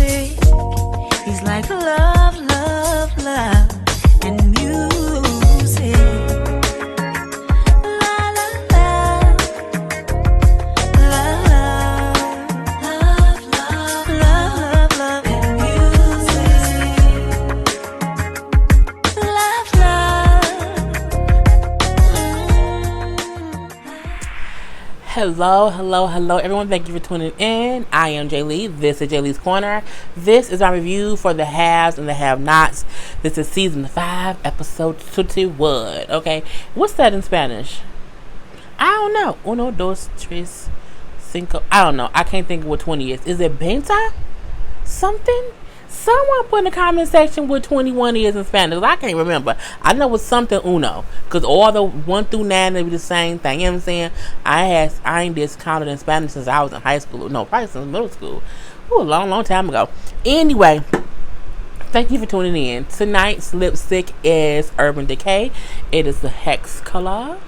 music is like love, love, love, and music. La la la, love, love, love, love, love, love, and music. Love, love. Hello, everyone. Thank you for tuning in. I am Jay Lee. This is Jay Lee's Corner. This is my review for the haves and the have-nots. This is season 5, episode 21. Okay, what's that in Spanish? I don't know. Uno, dos, tres, cinco. I don't know. I can't think of what 20 is. Is it benta? Something? Someone put in the comment section what 21 is in Spanish. I can't remember. I know it's something uno. Because all the 1 through 9, they be the same thing. You know what I'm saying? I ain't discounted in Spanish since I was in high school. No, probably since middle school. Ooh, a long time ago. Anyway, thank you for tuning in. Tonight's lipstick is Urban Decay. It is the Hex color.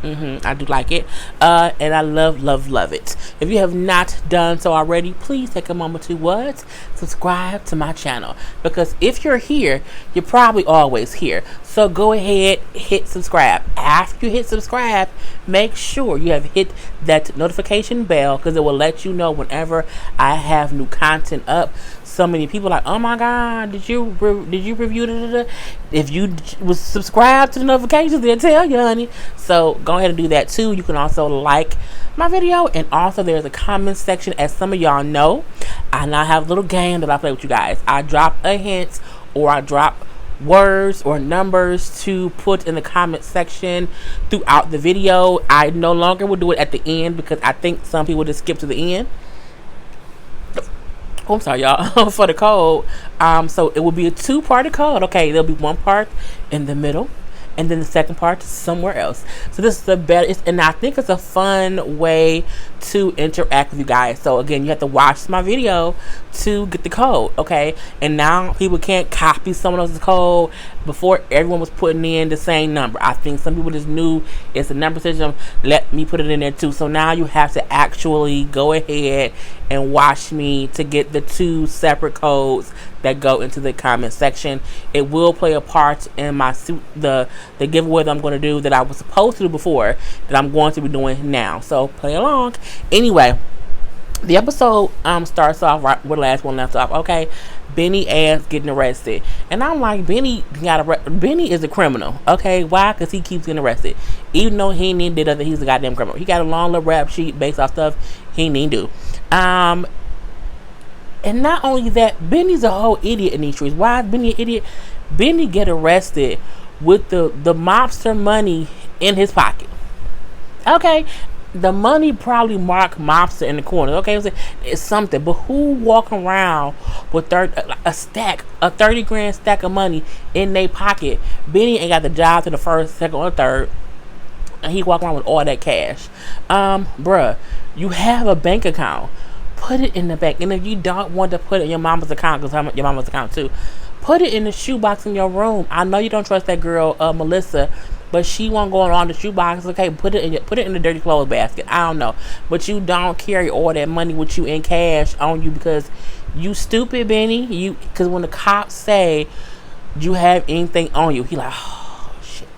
I do like it. And I love it. If you have not done so already, please take a moment to what? Subscribe to my channel. Because if you're here, you're probably always here. So go ahead, hit subscribe. After you hit subscribe, make sure you have hit that notification bell because it will let you know whenever I have new content up. So many people are like, oh my God, did you review it? If you was subscribed to the notifications, they'll tell you, honey. So go ahead and do that too. You can also like my video, and also there's a comment section. As some of y'all know, I now have a little game that I play with you guys. I drop a hint, or I drop words or numbers to put in the comment section throughout the video. I no longer will do it at the end because I think some people just skip to the end. Oh, I'm sorry, y'all, for the code. So it will be a 2-part code. Okay, there'll be one part in the middle, and then the second part somewhere else. So this is the better, and I think it's a fun way to interact with you guys. So again, you have to watch my video to get the code, okay? And now people can't copy someone else's code. Before, everyone was putting in the same number. I think some people just knew it's a number system. Let me put it in there too. So now you have to actually go ahead and watch me to get the 2 separate codes that go into the comment section. It will play a part in my the giveaway that I'm going to do, that I was supposed to do before, that I'm going to be doing now. So play along. Anyway, the episode starts off right where the last one left off. Okay, Benny ass getting arrested, and I'm like, Benny is a criminal. Okay, why? Because he keeps getting arrested, even though he ain't did nothing. He's a goddamn criminal. He got a long little rap sheet based off stuff he ain't do. And not only that, Benny's a whole idiot in these streets. Why is Benny an idiot? Benny get arrested with the mobster money in his pocket. Okay, the money probably marked mobster in the corner. Okay, it's something. But who walking around with a 30 grand stack of money in their pocket? Benny ain't got the job to the first, second, or third, and he walking around with all that cash. Bruh, you have a bank account. Put it in the bank. And if you don't want to put it in your mama's account, because your mama's account too, put it in the shoebox in your room. I know you don't trust that girl, Melissa, but she won't go on the shoebox. Okay, put it in the dirty clothes basket. I don't know, but you don't carry all that money with you in cash on you because you stupid, Benny. Because when the cops say you have anything on you, he like, oh shit.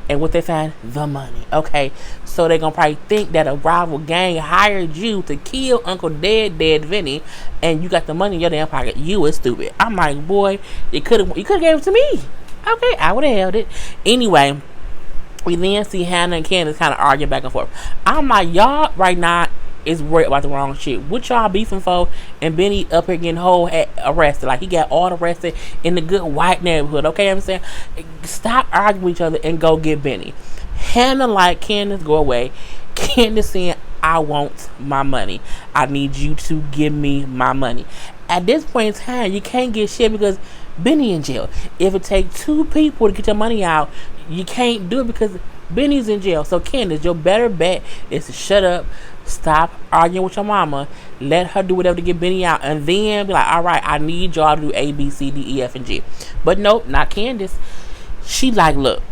And what they find? The money. Okay, so they're gonna probably think that a rival gang hired you to kill Uncle Dead Vinny, and you got the money in your damn pocket. You is stupid. I'm like, boy, you could have gave it to me. Okay, I would have held it. Anyway, we then see Hannah and Candace kind of arguing back and forth. I'm like, y'all right now is worried about the wrong shit. What y'all beefing for? And Benny up here getting arrested. Like, he got all arrested in the good white neighborhood. Okay, I'm saying, stop arguing with each other and go get Benny. Hannah like, Candace, go away. Candace saying, I want my money. I need you to give me my money. At this point in time, you can't get shit because Benny in jail. If it takes 2 people to get your money out, you can't do it because Benny's in jail. So Candace, your better bet is to shut up, stop arguing with your mama, let her do whatever to get Benny out, and then be like, all right, I need y'all to do A, B, C, D, E, F, and G. But nope, not Candace. She like, look,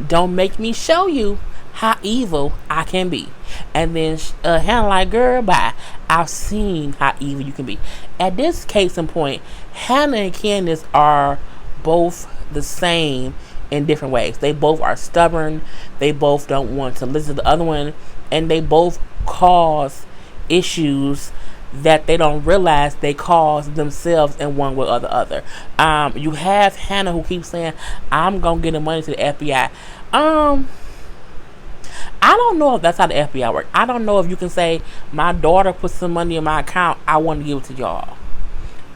don't make me show you how evil I can be. And then Hannah like, girl, bye. I've seen how evil you can be. At this case in point, Hannah and Candace are both the same in different ways. They both are stubborn. They both don't want to listen to the other one. And they both cause issues that they don't realize they cause themselves in one way or the other. You have Hannah who keeps saying, I'm going to get the money to the FBI. I don't know if that's how the FBI works. I don't know if you can say, my daughter put some money in my account, I want to give it to y'all.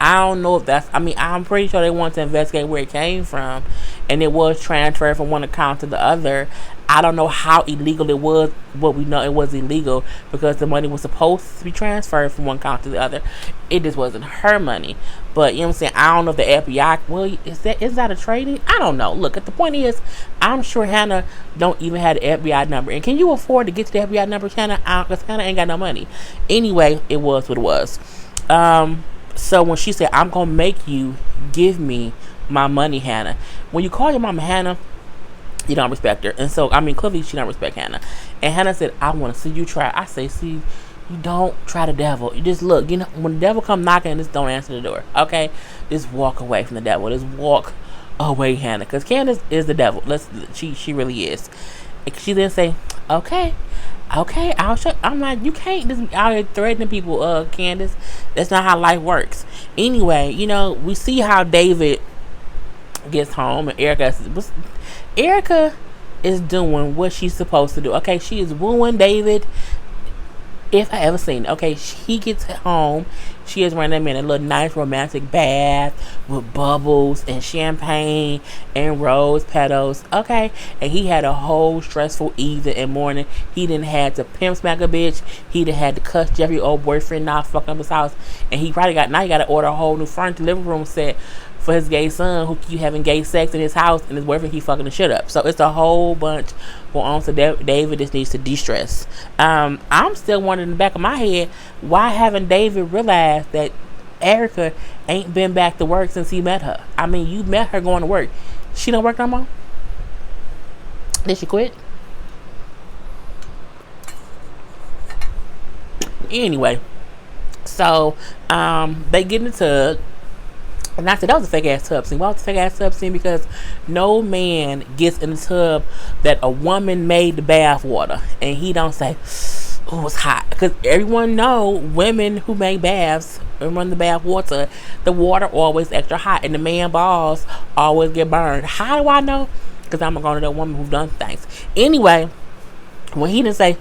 I don't know if that's, I'm pretty sure they want to investigate where it came from, and it was transferred from one account to the other. I don't know how illegal it was, but we know it was illegal because the money was supposed to be transferred from one account to the other. It just wasn't her money. But, you know what I'm saying, I don't know if the FBI, well, is that a trading? I don't know. Look, the point is, I'm sure Hannah don't even have the FBI number. And can you afford to get to the FBI number, Hannah? Because Hannah ain't got no money. Anyway, it was what it was. So when she said, I'm going to make you give me my money, Hannah. When you call your mama Hannah, you don't respect her. And so, clearly she don't respect Hannah. And Hannah said, I want to see you try. I say, see, you don't try the devil. You just look. You know, when the devil come knocking, just don't answer the door. Okay? Just walk away from the devil. Just walk away, Hannah. Because Candace is the devil. She really is. And she then say, okay, I'll show. I'm like, you can't just be out here threatening people, Candace. That's not how life works. Anyway, you know, we see how David gets home, and Erica is doing what she's supposed to do. Okay, she is wooing David. If I ever seen it. Okay, he gets home. She is running him in a little nice romantic bath with bubbles and champagne and rose petals. Okay, and he had a whole stressful evening and morning. He didn't had to pimp smack a bitch. He done had to cuss Jeffrey old boyfriend not fucking up his house. And he probably got to order a whole new furniture living room set for his gay son who keep having gay sex in his house, and his boyfriend keep fucking the shit up. So it's a whole bunch going on. So David just needs to de-stress. I'm still wondering in the back of my head, why haven't David realized that Erica ain't been back to work since he met her? You met her going to work. She don't work no more? Did she quit? Anyway, so they get in the tub. And I said, that was a fake ass tub scene. Why was the fake ass tub scene? Because no man gets in the tub that a woman made the bath water, and he don't say, oh, it's hot. Because everyone know women who make baths and run the bath water, the water always extra hot, and the man balls always get burned. How do I know? Because I'm going to that woman who done things. Anyway, when he didn't say,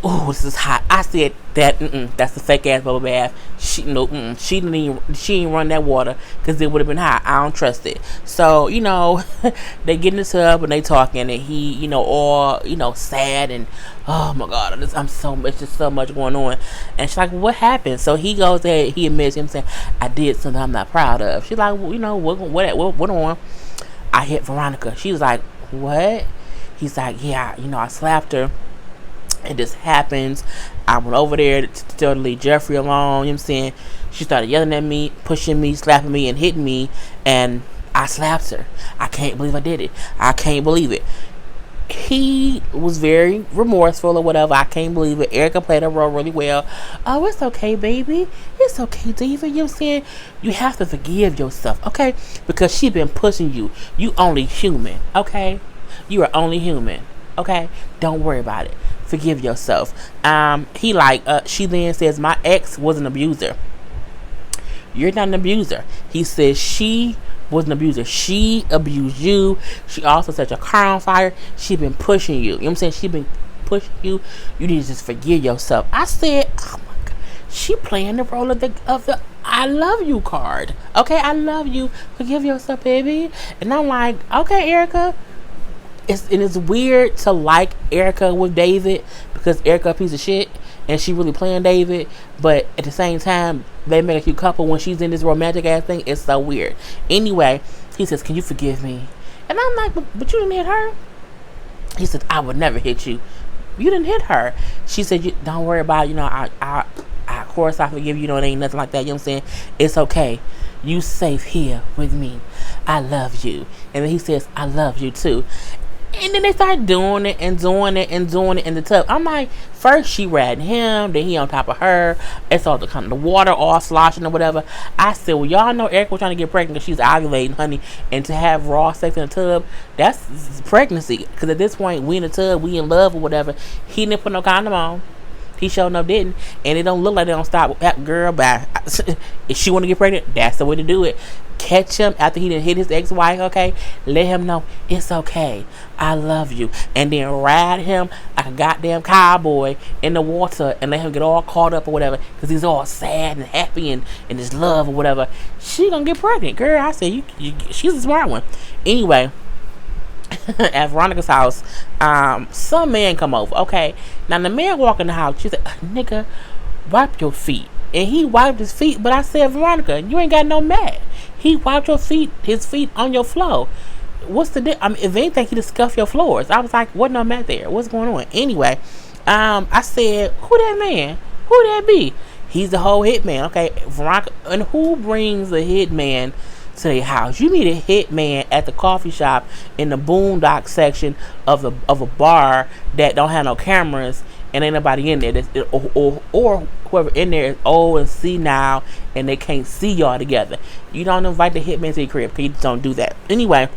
oh, this is hot, I said that's the fake ass bubble bath. She didn't run that water because it would have been hot. I don't trust it. So, you know, they get in the tub and they talking, and he, you know, all, you know, sad, and oh my god, it's just so much going on. And she's like, what happened? So he goes there, he admits him saying, I did something I'm not proud of. She's like, well, you know, what on? I hit Veronica. She was like, what? He's like, yeah, you know, I slapped her. It just happens. I went over there to leave Jeffrey alone. You know what I'm saying? She started yelling at me, pushing me, slapping me, and hitting me. And I slapped her. I can't believe I did it. I can't believe it. He was very remorseful or whatever. I can't believe it. Erica played her role really well. Oh, it's okay, baby. It's okay, David. You know what I'm saying? You have to forgive yourself, okay? Because she been pushing you. You only human, okay? You are only human, okay? Don't worry about it. Forgive yourself. She then says, my ex was an abuser. You're not an abuser. He says she was an abuser. She abused you. She also set your car on fire. She been pushing you. You know what I'm saying? She been pushing you. You need to just forgive yourself. I said, oh my god, she playing the role of the I love you card. Okay, I love you. Forgive yourself, baby. And I'm like, okay, Erica. It's weird to like Erica with David because Erica a piece of shit and she really playing David, but at the same time they make a cute couple when she's in this romantic ass thing. It's so weird. Anyway, he says, can you forgive me? And I'm like, but you didn't hit her. He said, I would never hit you. You didn't hit her. She said, don't worry about it. You know, I of course I forgive you. You know, it ain't nothing like that. You know what I'm saying? It's okay. You safe here with me. I love you. And then he says, I love you too. And then they start doing it and doing it and doing it in the tub. I'm like, first she riding him, then he on top of her. It's all the kind of the water all sloshing or whatever. I said, well, y'all know Erica was trying to get pregnant because she's ovulating, honey. And to have raw sex in the tub, that's pregnancy. Because at this point, we in the tub, we in love or whatever. He didn't put no condom on. He showed up didn't, and it don't look like they don't stop. That girl, bye. If she want to get pregnant, that's the way to do it. Catch him after he done hit his ex-wife, okay? Let him know it's okay. I love you, and then ride him like a goddamn cowboy in the water, and let him get all caught up or whatever, because he's all sad and happy and in his love or whatever. She gonna get pregnant, girl. I said, she's a smart one. Anyway. At Veronica's house, some man come over. Okay, now the man walk in the house. She said, "Nigga, wipe your feet." And he wiped his feet. But I said, Veronica, you ain't got no mat. He wiped his feet on your floor. What's the I mean, if anything, he just scuffed your floors. I was like, what no mat there? What's going on? Anyway, I said, who that man? Who that be? He's the whole hitman. Okay, Veronica, and who brings a hitman to their house? You need a hitman at the coffee shop in the boondock section of a bar that don't have no cameras and ain't nobody in there. Or whoever in there is old and senile and they can't see y'all together. You don't invite the hitman to your crib. Okay? You just don't do that. Anyway,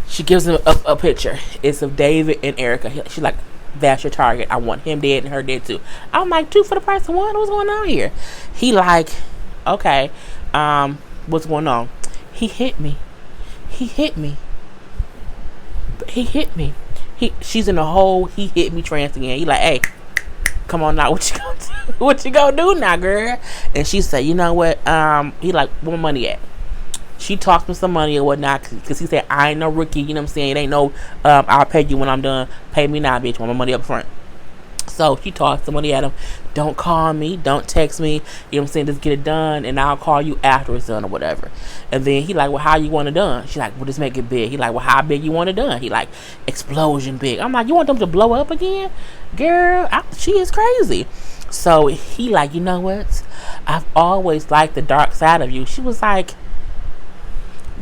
she gives him a picture. It's of David and Erica. She's like, that's your target. I want him dead and her dead too. I'm like, 2 for the price of 1. What's going on here? He like, okay, what's going on? He hit me. She's in the whole he hit me trance again. He like, hey, come on now, what you gonna do? What you gonna do now, girl? And she said, you know what? He like, where my money at? She talked him some money or whatnot, because he said, I ain't no rookie, you know what I'm saying? It ain't no, I'll pay you when I'm done. Pay me now, bitch. Want my money up front. So she tossed the money at him. Don't call me. Don't text me. You know what I'm saying? Just get it done, and I'll call you after it's done or whatever. And then he like, well, how you want it done? She like, well, just make it big. He like, well, how big you want it done? He like, explosion big. I'm like, you want them to blow up again? Girl, she is crazy. So he like, you know what? I've always liked the dark side of you. She was like,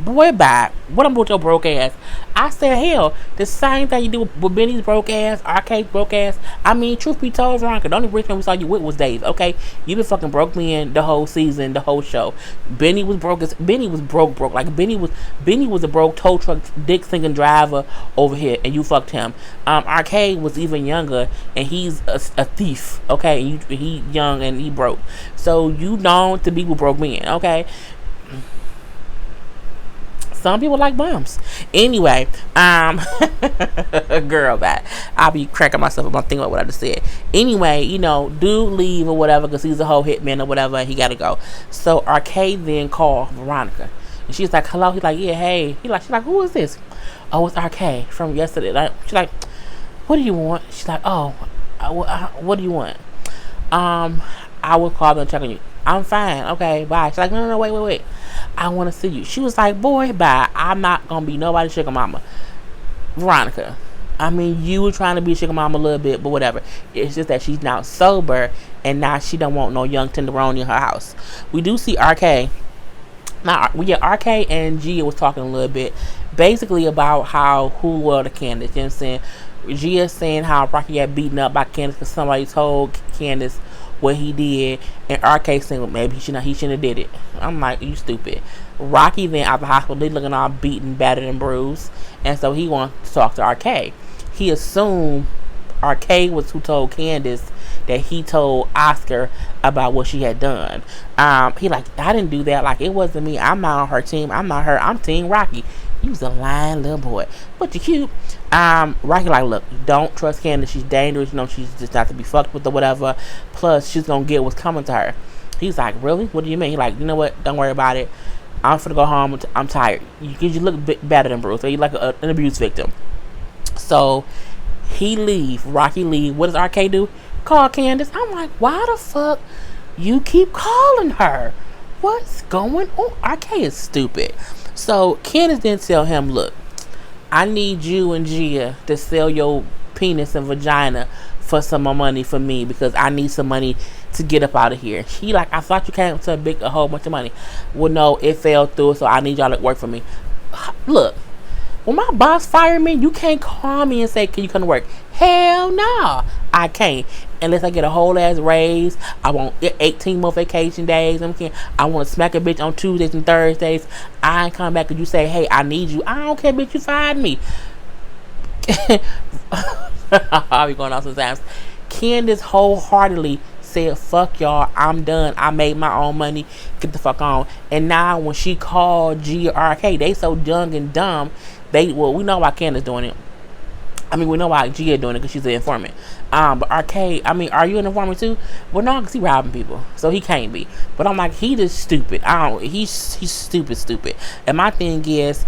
boy, bye. What I'm with your broke ass? I said, hell, the same thing you do with Benny's broke ass, Arcade's broke ass. I mean, truth be told, Veronica, the only rich man we saw you with was Dave, okay? You been fucking broke me in the whole season, the whole show. Benny was broke. Benny was broke. Like, Benny was a broke tow truck, dick singing driver over here, and you fucked him. Arcade was even younger, and he's a thief, okay? And he young, and he broke. So, you known to be with broke men, okay? Some people like bums. Anyway, girl, bye. I'll be cracking myself up. I'm thinking about what I just said. Anyway, you know, dude leave or whatever because he's a whole hitman or whatever. He got to go. So Arcade then called Veronica. And she's like, hello. He's like, yeah, hey. She's like, who is this? Oh, it's Arcade from yesterday. She's like, what do you want? She's like, oh, what do you want? I will call them and check on you. I'm fine. Okay, bye. She's like, no, wait. I want to see you. She was like, boy, bye. I'm not going to be nobody's sugar mama. Veronica, I mean, you were trying to be sugar mama a little bit, but whatever. It's just that she's now sober, and now she don't want no young tenderoni in her house. We do see RK. Now, RK and Gia was talking a little bit, basically about who were the candidates. You know what I'm saying? Gia saying how Rocky got beaten up by Candace because somebody told Candace what he did, and RK saying, well, maybe he shouldn't have did it. I'm like, you stupid. Rocky then out the hospital, they looking all beaten, battered, and bruised, and so he wants to talk to RK. He assumed RK was who told Candace that he told Oscar about what she had done. He like, I didn't do that. Like, it wasn't me. I'm not on her team. I'm not her. I'm Team Rocky. You was a lying little boy, but you cute. Rocky like, look, don't trust Candace. She's dangerous. You know, she's just not to be fucked with or whatever. Plus, she's gonna get what's coming to her. He's like, really? What do you mean? He like, you know what? Don't worry about it. I'm finna go home. I'm tired. You look a bit better than Bruce. So you like an abuse victim. So he leave. Rocky leave. What does RK do? Call Candace. I'm like, why the fuck you keep calling her? What's going on? RK is stupid. So Candace didn't tell him, look, I need you and Gia to sell your penis and vagina for some more money for me because I need some money to get up out of here. She like, I thought you came to a whole bunch of money. Well, no, it fell through, so I need y'all to work for me. Look, When my boss fired me, you can't call me and say, can you come to work? Hell no, I can't. Unless I get a whole ass raise. I want 18 more vacation days. I want to smack a bitch on Tuesdays and Thursdays. I ain't come back and you say, hey, I need you. I don't care, bitch, you fired me. I'll be going off sometimes. Candace wholeheartedly said, fuck y'all, I'm done. I made my own money. Get the fuck on. And now when she called G or RK, they so young and dumb. We know why Candace doing it. I mean, we know why Gia doing it because she's an informant. But RK, I mean, are you an informant too? Well, no, because he robbing people, so he can't be. But I'm like, he just stupid. He's stupid. And my thing is,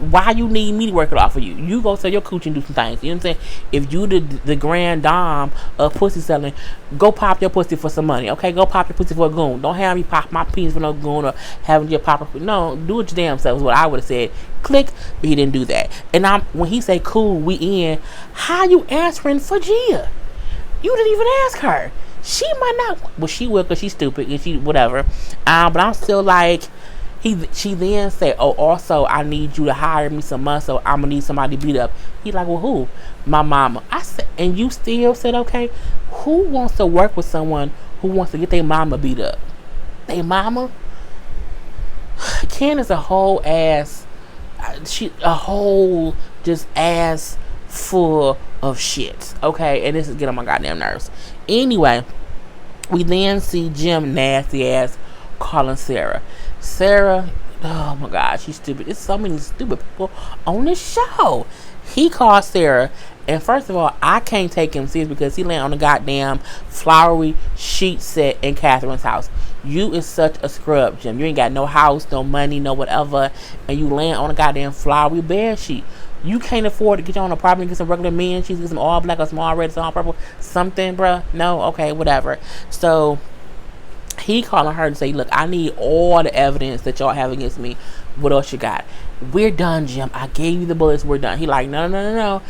why you need me to work it off for you? You go sell your coochie and do some things. You know what I'm saying? If you the grand dame of pussy selling, go pop your pussy for some money. Okay, go pop your pussy for a goon. Don't have me pop my penis for no goon or having your pop. No, do it your damn self is what I would have said. Click, but he didn't do that. And when he say cool, we in. How you answering for Gia? You didn't even ask her. She might not. Well, she will because she's stupid and she whatever. But I'm still like. She then said, oh, also, I need you to hire me some muscle. I'm going to need somebody to beat up. He like, well, who? My mama. I said, and you still said, okay, who wants to work with someone who wants to get their mama beat up? Their mama? Candace a whole ass, a whole just ass full of shit. Okay, and this is getting on my goddamn nerves. Anyway, we then see Jim nasty ass calling Sarah, oh my God, she's stupid. There's so many stupid people on this show. He called Sarah, and first of all, I can't take him serious because he landed on the goddamn flowery sheet set in Catherine's house. You is such a scrub, Jim. You ain't got no house, no money, no whatever, and you land on a goddamn flowery bed sheet. You can't afford to get you on a property and get some regular men sheets, get some all black or some all red, some all purple, something, bruh. No, okay, whatever. So he calling her to say, look, I need all the evidence that y'all have against me. What else you got? We're done, Jim. I gave you the bullets. We're done. He like, no.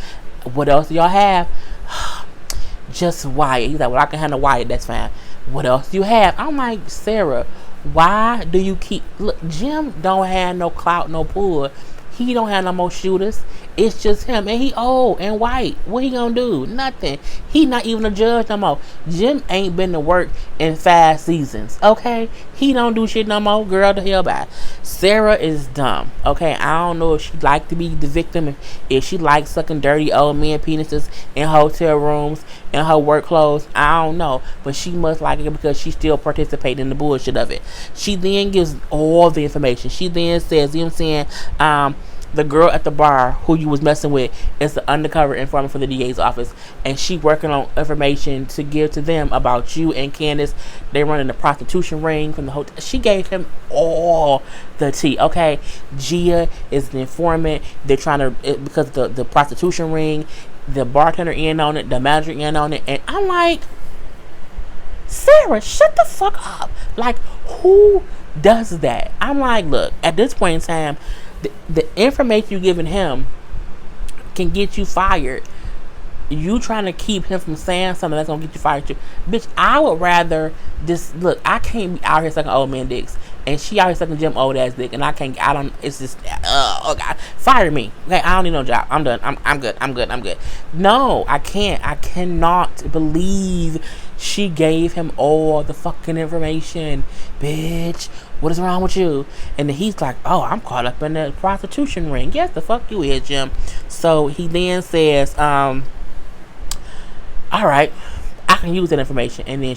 What else do y'all have? Just Wyatt. He's like, well, I can handle Wyatt. That's fine. What else do you have? I'm like, Sarah, why do you keep... Look, Jim don't have no clout, no pull. He don't have no more shooters. It's just him. And he old and white. What he gonna do? Nothing. He not even a judge no more. Jim ain't been to work in 5 seasons. Okay? He don't do shit no more. Girl, the hell bye. Sarah is dumb. Okay? I don't know if she like to be the victim. If she likes sucking dirty old men penises in hotel rooms in her work clothes. I don't know. But she must like it because she still participating in the bullshit of it. She then gives all the information. She then says, you know what I'm saying? The girl at the bar who you was messing with is the undercover informant for the DA's office, and she working on information to give to them about you and Candace. They running the prostitution ring from the hotel. She gave him all the tea. Okay, Gia is the informant. They're trying to because the prostitution ring, the bartender in on it, the manager in on it, and I'm like, Sarah, shut the fuck up. Like, who does that? I'm like, look, at this point in time, the information you giving him can get you fired. You trying to keep him from saying something that's gonna get you fired too. Bitch, I would rather just look, I can't be out here sucking old man dicks. And she out here sucking Jim old ass dick. And it's just oh God. Fire me. Okay, I don't need no job. I'm done. I'm good. No, I can't. I cannot believe she gave him all the fucking information. Bitch, what is wrong with you? And then he's like, oh, I'm caught up in the prostitution ring. Yes, the fuck you is, Jim. So he then says, all right, I can use that information. And then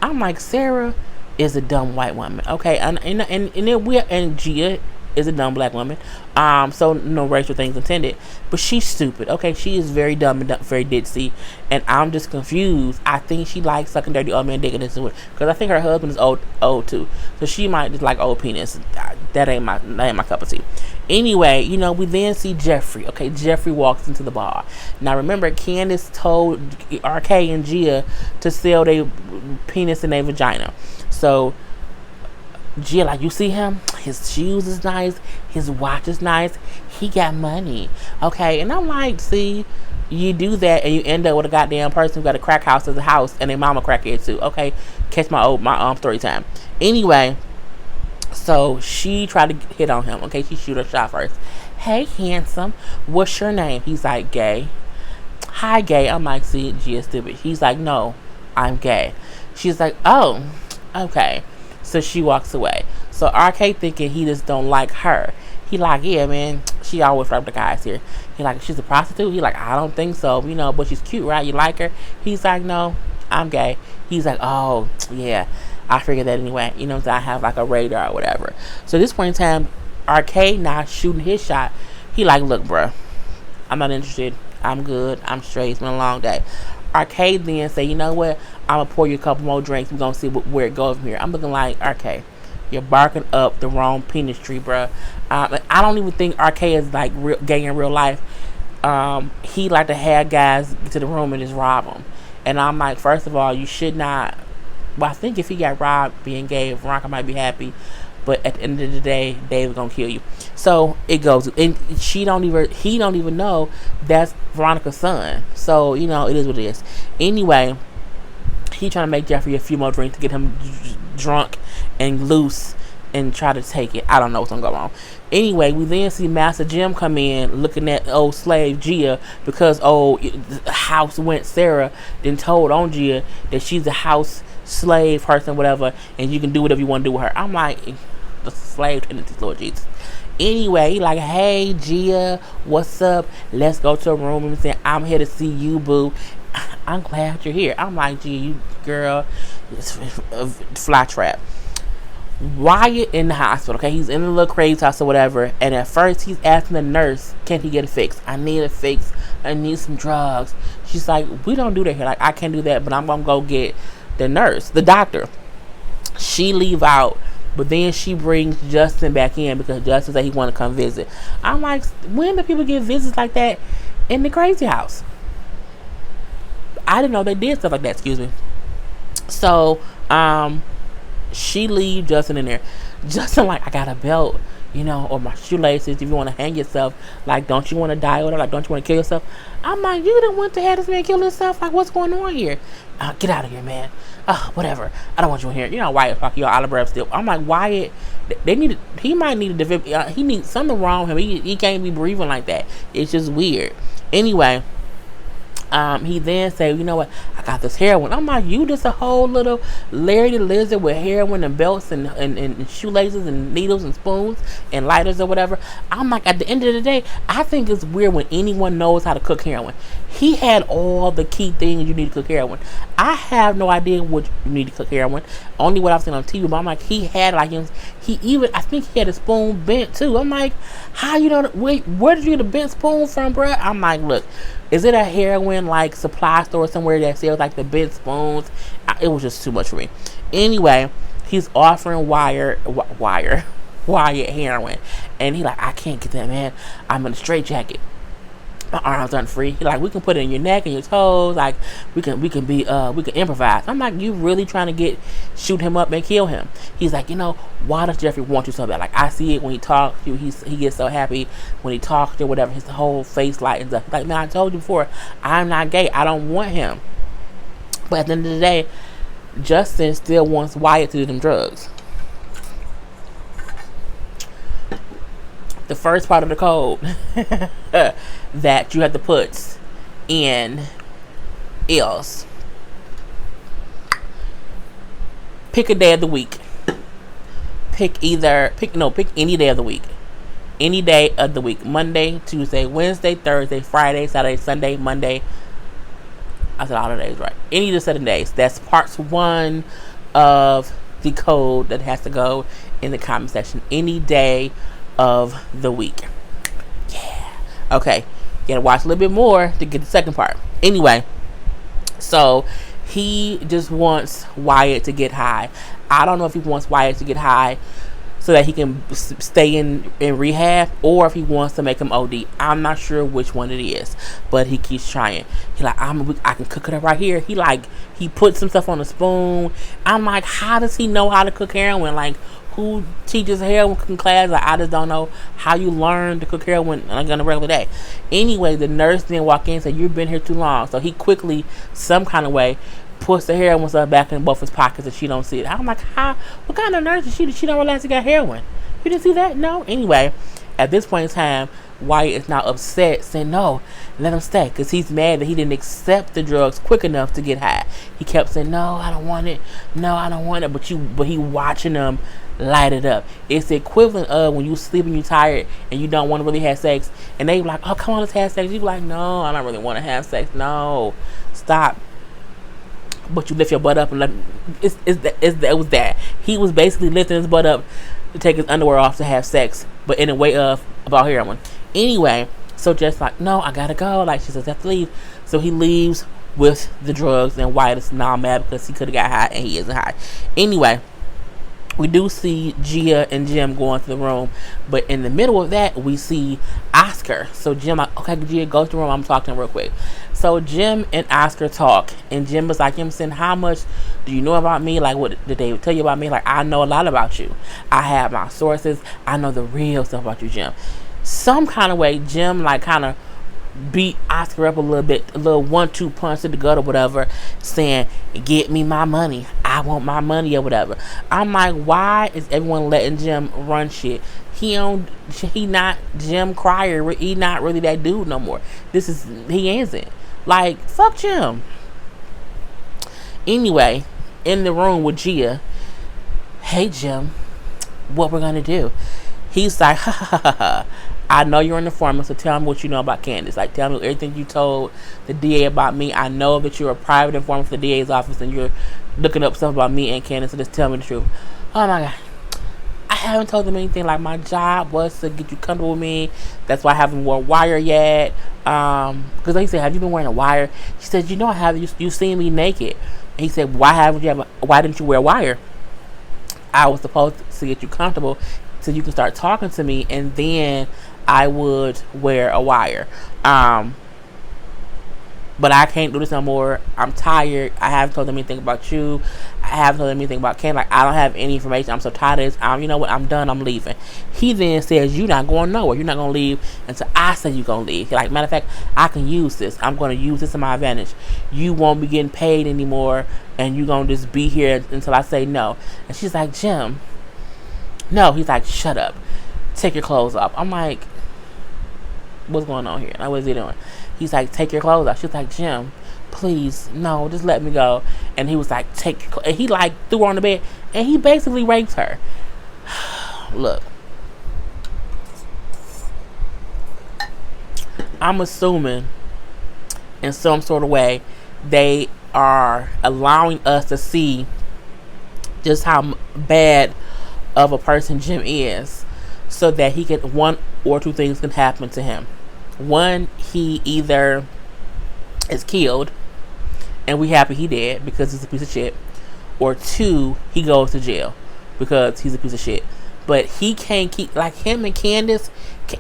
I'm like, Sarah is a dumb white woman. Okay, and then Gia is a dumb black woman. So no racial things intended. But she's stupid. Okay, she is very dumb and very ditzy. And I'm just confused. I think she likes sucking dirty old man dick in this one. Because I think her husband is old too. So she might just like old penis. That ain't my cup of tea. Anyway, we then see Jeffrey. Okay, Jeffrey walks into the bar. Now remember, Candace told RK and Gia to sell their penis and their vagina. So Gia like, you see him? His shoes is nice. His watch is nice. He got money. Okay, and I'm like, see, you do that and you end up with a goddamn person who got a crack house as a house and their mama crackhead too. Okay, catch my story time. Anyway, So she tried to hit on him. Okay, she shoot her shot first. Hey, handsome, what's your name? He's like, Gay. Hi, Gay. I'm like, see, Gia, stupid. He's like, no, I'm gay. She's like, oh, okay. So she walks away. So RK thinking he just don't like her. He like, yeah, man, she always right with the guys here. He like, she's a prostitute? He like, I don't think so, but she's cute, right? You like her? He's like, no, I'm gay. He's like, oh, yeah, I figured that anyway. You know what I'm saying? I have like a radar or whatever. So at this point in time, RK now shooting his shot. He like, look, bruh, I'm not interested. I'm good. I'm straight. It's been a long day. RK then say, you know what? I'm going to pour you a couple more drinks. We're going to see where it goes from here. I'm looking like, RK, you're barking up the wrong penis tree, bruh. I don't even think RK is like gay in real life. He like to have guys get to the room and just rob them. And I'm like, first of all, you should not. Well, I think if he got robbed being gay, Veronica might be happy. But at the end of the day, Dave's gonna kill you. So it goes, and he don't even know that's Veronica's son. So it is what it is. Anyway, he trying to make Jeffrey a few more drinks to get him drunk and loose and try to take it. I don't know what's gonna go on. Anyway, we then see Master Jim come in looking at old slave Gia because house went Sarah then told on Gia that she's a house slave person, whatever, and you can do whatever you want to do with her. I'm like, the slave tendencies, Lord Jesus. Anyway, like, hey Gia, what's up? Let's go to a room and say, I'm here to see you, boo. I'm glad you're here. I'm like, Gia, you girl, it's a fly trap. Wyatt in the hospital, okay? He's in the little crazy house or whatever, and at first he's asking the nurse, can he get a fix? I need a fix. I need some drugs. She's like, we don't do that here. Like, I can't do that, but I'm gonna go get the doctor. She leave out, but then she brings Justin back in because Justin said he want to come visit. I'm like, when do people get visits like that in the crazy house? I didn't know they did stuff like that. Excuse me. So, she leave Justin in there. Justin like, I got a belt, or my shoelaces. If you want to hang yourself, like, don't you want to die or like, don't you want to kill yourself? I'm like, you didn't want to have this man kill himself. Like, what's going on here? Get out of here, man. Whatever. I don't want you in here. Wyatt, fuck you, out of breath still. I'm like, Wyatt, he might need a he needs something wrong with him. He can't be breathing like that. It's just weird. Anyway. He then said, you know what, I got this heroin. I'm like, you just a whole little Larry the Lizard with heroin and belts and shoelaces and needles and spoons and lighters or whatever. I'm like, at the end of the day, I think it's weird when anyone knows how to cook heroin. He had all the key things you need to cook heroin. I have no idea what you need to cook heroin. Only what I've seen on TV, but I'm like, he had I think he had a spoon bent too. I'm like, how wait, where did you get a bent spoon from, bruh? I'm like, look, is it a heroin like supply store somewhere that sells like the bent spoons? It was just too much for me. Anyway, he's offering Wyatt heroin, and he like, I can't get that, man. I'm in a straitjacket. My arms aren't free. He like, we can put it in your neck and your toes. Like, we can improvise. I'm like, you really trying to shoot him up and kill him? He's like, why does Jeffrey want you so bad? Like, I see it when he talks to you. He gets so happy when he talks to you, whatever. His whole face light and stuff. Like, man, I told you before, I'm not gay. I don't want him. But at the end of the day, Justin still wants Wyatt to do them drugs. The first part of the code that you have to put in is pick a day of the week. Pick any day of the week. Any day of the week. Monday, Tuesday, Wednesday, Thursday, Friday, Saturday, Sunday, Monday. I said all the days, right? Any of the 7 days. That's parts 1 of the code that has to go in the comment section. Any day of the week. Yeah. Okay. You gotta watch a little bit more to get the second part. Anyway, so he just wants Wyatt to get high. I don't know if he wants Wyatt to get high so that he can stay in rehab, or if he wants to make him OD. I'm not sure which one it is, but he keeps trying. He like, I can cook it up right here. He puts some stuff on a spoon. I'm like, how does he know how to cook heroin? Like, who teaches heroin cooking class? Like, I just don't know how you learn to cook heroin on a regular day. Anyway, the nurse then walked in and said, you've been here too long. So he quickly, some kind of way, puts the heroin stuff back in both his pockets and she don't see it. I'm like, how? What kind of nurse is she? She don't realize he got heroin. You didn't see that? No. Anyway, at this point in time, Wyatt is now upset, saying, no, let him stay. Because he's mad that he didn't accept the drugs quick enough to get high. He kept saying, no, I don't want it. No, I don't want it. But he watching them light it up. It's the equivalent of when you sleep and you tired and you don't want to really have sex. And they like, oh, come on, let's have sex. You be like, no, I don't really want to have sex. No, stop. But you lift your butt up and let it was that. He was basically lifting his butt up to take his underwear off to have sex, but in a way of about heroin. Anyway, so just like, no, I gotta go. Like, she says, I have to leave. So he leaves with the drugs, and Wyatt is now mad because he could have got high and he isn't high. Anyway, we do see Gia and Jim go into the room, but in the middle of that, we see Oscar. So Jim like, okay, Gia, go to the room. I'm talking real quick. So Jim and Oscar talk, and Jim was like, how much do you know about me? Like, what did they tell you about me? Like, I know a lot about you. I have my sources. I know the real stuff about you, Jim. Some kind of way, Jim like kind of beat Oscar up a little bit, a little 1-2 punch to the gut or whatever, saying, get me my money. I want my money or whatever. I'm like, why is everyone letting Jim run shit? He not Jim Cryer. He not really that dude no more. He isn't. Like, fuck Jim. Anyway, in the room with Gia, hey Jim, what we're gonna do? He's like, ha ha ha ha. I know you're an informant, so tell me what you know about Candace. Like, tell me everything you told the DA about me. I know that you're a private informant for the DA's office and you're looking up stuff about me and Candace, so just tell me the truth. Oh my God. I haven't told them anything. Like, my job was to get you comfortable with me. That's why I haven't worn a wire yet. Because he said, have you been wearing a wire? She said, you know I have. You seen me naked. And he said, why didn't you wear a wire? I was supposed to get you comfortable so you can start talking to me, and then I would wear a wire. But I can't do this no more. I'm tired. I haven't told them anything about you. I haven't told them anything about Ken. Like, I don't have any information. I'm so tired of this. You know what? I'm done. I'm leaving. He then says, you're not going nowhere. You're not going to leave until I say you're going to leave. Like, matter of fact, I can use this. I'm going to use this to my advantage. You won't be getting paid anymore, and you're going to just be here until I say no. And she's like, Jim, no. He's like, shut up. Take your clothes off. I'm like, what's going on here? Like, what is he doing? He's like, take your clothes off. She's like, Jim, please, no, just let me go. And he was like, take your clothes. And he like threw her on the bed, and he basically raped her. Look, I'm assuming in some sort of way they are allowing us to see just how bad of a person Jim is, so that he can, one or two things can happen to him. One, he either is killed, and we happy he did because he's a piece of shit, or two, he goes to jail because he's a piece of shit. But he can't keep, like, him and Candace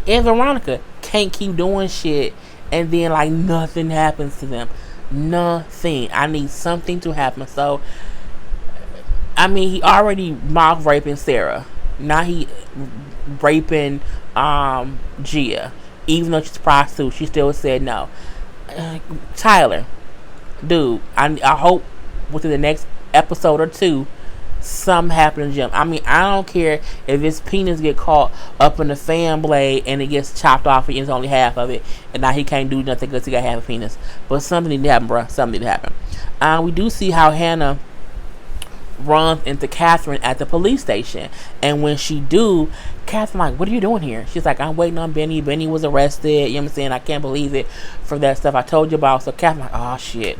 and Veronica can't keep doing shit and then like nothing happens to them. Nothing. I need something to happen. So I mean, he already mock raping Sarah. Now he raping Gia. Even though she's a prostitute, she still said no. Tyler, dude, I hope within the next episode or two, something happens to Jim. I mean, I don't care if his penis get caught up in the fan blade and it gets chopped off and it's only half of it, and now he can't do nothing because he got half a penis. But something need to happen, bruh. Something need to happen. We do see how Hannah runs into Catherine at the police station, and when she do, Catherine like, what are you doing here? She's like, I'm waiting on Benny. Benny was arrested. You know what I'm saying? I can't believe it for that stuff I told you about. So Catherine like, oh shit,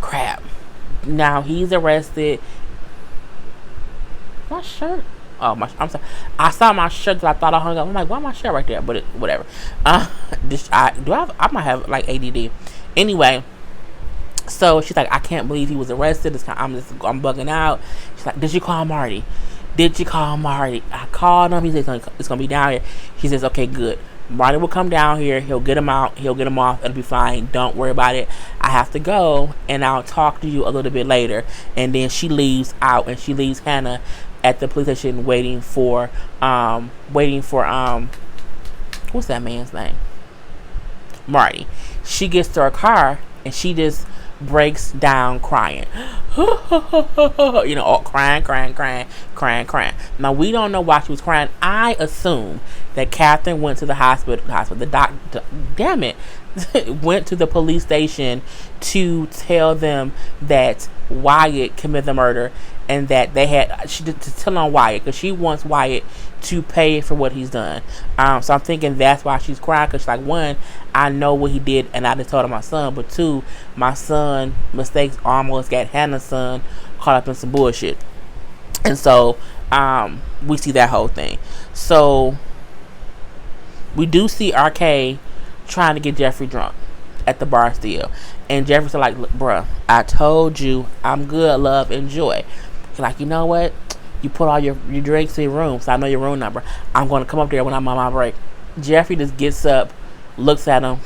crap. Now he's arrested. My shirt. Oh my! I'm sorry. I saw my shirt that I thought I hung up. I'm like, why my shirt right there? But whatever. I might have like ADD. Anyway. So she's like, I can't believe he was arrested. I'm bugging out. She's like, did you call Marty? Did you call Marty? I called him. He says it's gonna be down here. She says, okay, good. Marty will come down here. He'll get him out. He'll get him off. It'll be fine. Don't worry about it. I have to go, and I'll talk to you a little bit later. And then she leaves out, and she leaves Hannah at the police station waiting for what's that man's name? Marty. She gets to her car, and she just breaks down crying. All crying. Now, we don't know why she was crying. I assume that Catherine went to the hospital. The doctor, damn it, went to the police station to tell them that Wyatt committed the murder, and that she did to tell on Wyatt because she wants Wyatt to pay for what he's done. So I'm thinking that's why she's crying, because she's like, one, I know what he did and I just told my son, but two, my son mistakes almost got Hannah's son caught up in some bullshit. And so we see that whole thing. So we do see RK trying to get Jeffrey drunk at the bar still, and Jeffrey's like, look, bruh, I told you I'm good, love, enjoy. He's like, you know what, you put all your drinks in your room, so I know your room number. I'm going to come up there when I'm on my break. Jeffrey just gets up, looks at him,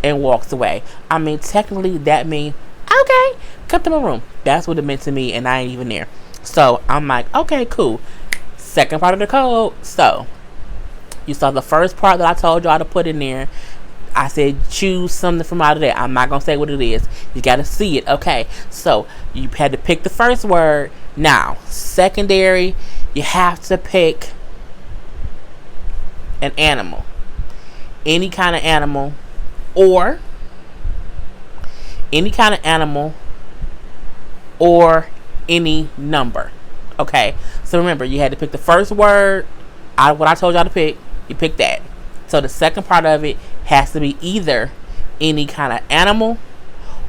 and walks away. I mean, technically that means, okay, come to my room. That's what it meant to me, and I ain't even there. So I'm like, okay, cool. Second part of the code. So you saw the first part that I told y'all to put in there. I said choose something from out of there. I'm not going to say what it is. You got to see it. Okay. So you had to pick the first word. Now, secondary, you have to pick an animal. Any kind of animal, or any kind of animal, or any number. Okay. So remember, you had to pick the first word out of what I told y'all to pick. You pick that. So the second part of it has to be either any kind of animal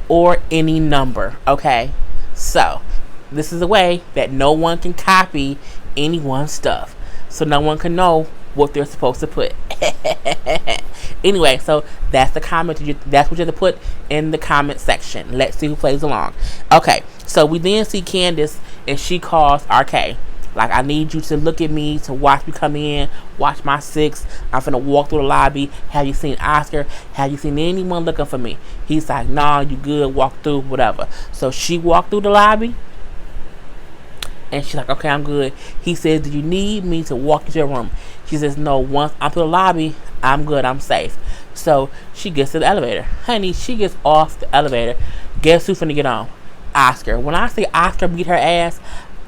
or any number. Okay. So this is a way that no one can copy anyone's stuff. So no one can know what they're supposed to put. Anyway, so that's the comment. That's what you have to put in the comment section. Let's see who plays along. Okay. So we then see Candace, and she calls RK. Like, I need you to look at me, to watch me come in, watch my 6. I'm finna walk through the lobby. Have you seen Oscar? Have you seen anyone looking for me? He's like, nah, you good, walk through, whatever. So she walked through the lobby, and she's like, okay, I'm good. He says, do you need me to walk you to your room? She says, no, once I'm through the lobby, I'm good, I'm safe. So she gets to the elevator. Honey, she gets off the elevator. Guess who's finna get on? Oscar. When I say Oscar beat her ass,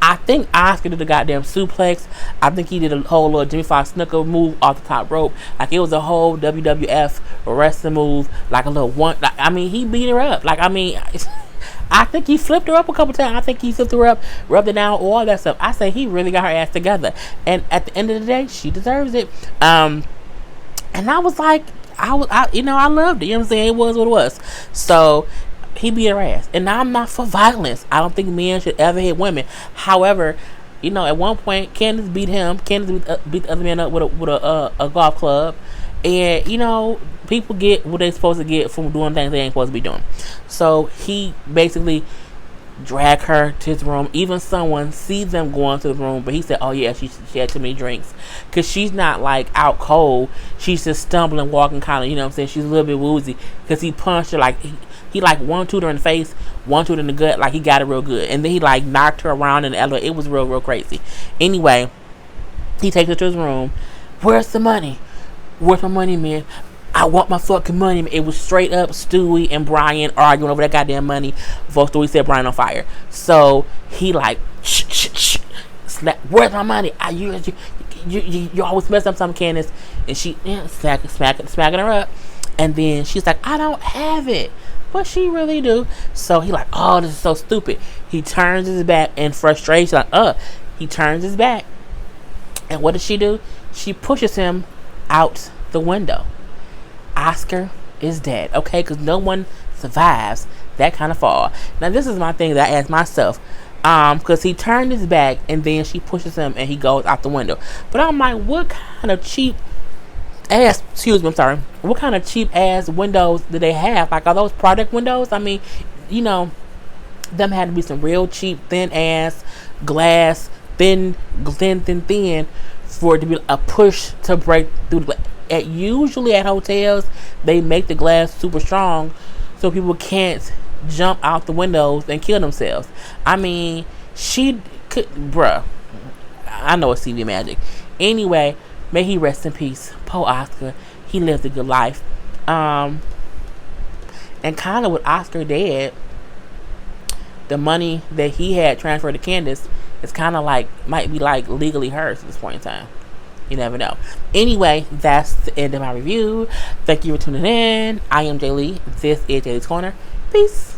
I think Oscar did a goddamn suplex. I think he did a whole little Jimmy Fox snooker move off the top rope. Like, it was a whole WWF wrestling move. Like a little one. Like, I mean, he beat her up. Like, I mean, I think he flipped her up a couple times. I think he flipped her up, rubbed her down, all that stuff. I say he really got her ass together. And at the end of the day, she deserves it. And I was like, I loved it. You know what I'm saying? It was what it was. So he beat her ass. And I'm not for violence. I don't think men should ever hit women. However, at one point, Candace beat him. Candace beat the other man up with a golf club. And, people get what they're supposed to get from doing things they ain't supposed to be doing. So he basically dragged her to his room. Even someone sees them going to the room, but he said, oh yeah, she had too many drinks. Because she's not like out cold. She's just stumbling, walking kind of, she's a little bit woozy. Because he punched her like... He like one tooter in the face, one tooter in the gut, like he got it real good. And then he like knocked her around in the elevator. It was real crazy. Anyway, he takes her to his room. Where's the money? Where's my money, man? I want my fucking money, man. It was straight up Stewie and Brian arguing over that goddamn money before Stewie set Brian on fire. So he like, shh. Slap, where's my money? You always mess up something, Candace. And she smacking her up. And then she's like, I don't have it. But she really do. So he like, oh, this is so stupid. He turns his back in frustration. He turns his back. And what does she do? She pushes him out the window. Oscar is dead. Okay? Because no one survives that kind of fall. Now, this is my thing that I ask myself. Because he turned his back and then she pushes him and he goes out the window. But I'm like, what kind of cheap ass, what kind of cheap ass windows do they have? Like, are those product windows? I mean, them had to be some real cheap, thin ass glass, thin for it to be a push to break through the glass. Usually at hotels, they make the glass super strong so people can't jump out the windows and kill themselves. I mean, she could, bruh. I know it's TV magic. Anyway, may he rest in peace. Poor Oscar. He lived a good life. And And kind of with Oscar dead, the money that he had transferred to Candace is kind of like, might be like legally hers at this point in time. You never know. Anyway, that's the end of my review. Thank you for tuning in. I am Jay Lee. This is Jaylee's Corner. Peace.